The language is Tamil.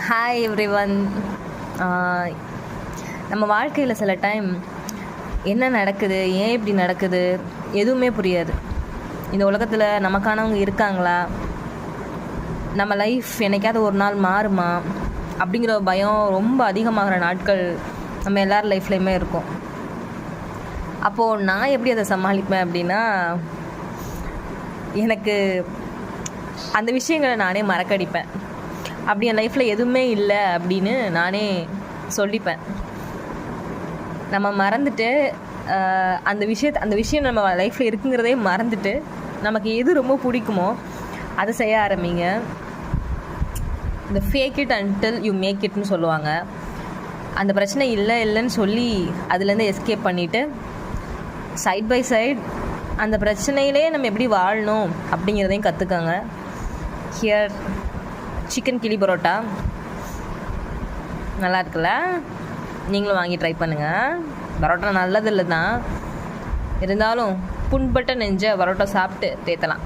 Hi everyone. நம்ம வாழ்க்கையில் சில டைம் என்ன நடக்குது, ஏன் இப்படி நடக்குது எதுவுமே புரியாது. இந்த உலகத்தில் நமக்கானவங்க இருக்காங்களா, நம்ம லைஃப் என்னைக்காவது ஒரு நாள் மாறுமா அப்படிங்கிற பயம் ரொம்ப அதிகமாகிற நாட்கள் நம்ம எல்லார் லைஃப்லேயுமே இருக்கும். அப்போது நான் எப்படி அதை சமாளிப்பேன் அப்படின்னா, எனக்கு அந்த விஷயங்களை நானே மறக்கடிப்பேன். அப்படி என் லைஃப்பில் எதுவுமே இல்லை அப்படின்னு நானே சொல்லிப்பேன். நம்ம மறந்துட்டு அந்த விஷயம் நம்ம லைஃப்பில் இருக்குங்கிறதே மறந்துட்டு நமக்கு எது ரொம்ப பிடிக்குமோ அதை செய்ய ஆரம்பிங்க. இந்த fake it until you make இட்னு சொல்லுவாங்க. அந்த பிரச்சனை இல்லைன்னு சொல்லி அதுலேருந்து எஸ்கேப் பண்ணிவிட்டு சைட் பை சைட் அந்த பிரச்சனையிலே நம்ம எப்படி வாழணும் அப்படிங்கிறதையும் கற்றுக்கோங்க. ஹியர் சிக்கன் கிளி பரோட்டா நல்லா இருக்குல்ல, நீங்களும் வாங்கி ட்ரை பண்ணுங்கள். பரோட்டா நல்லதில்லை தான், இருந்தாலும் புண்பட்ட நெஞ்ச பரோட்டா சாப்பிட்டு தேத்தலாம்.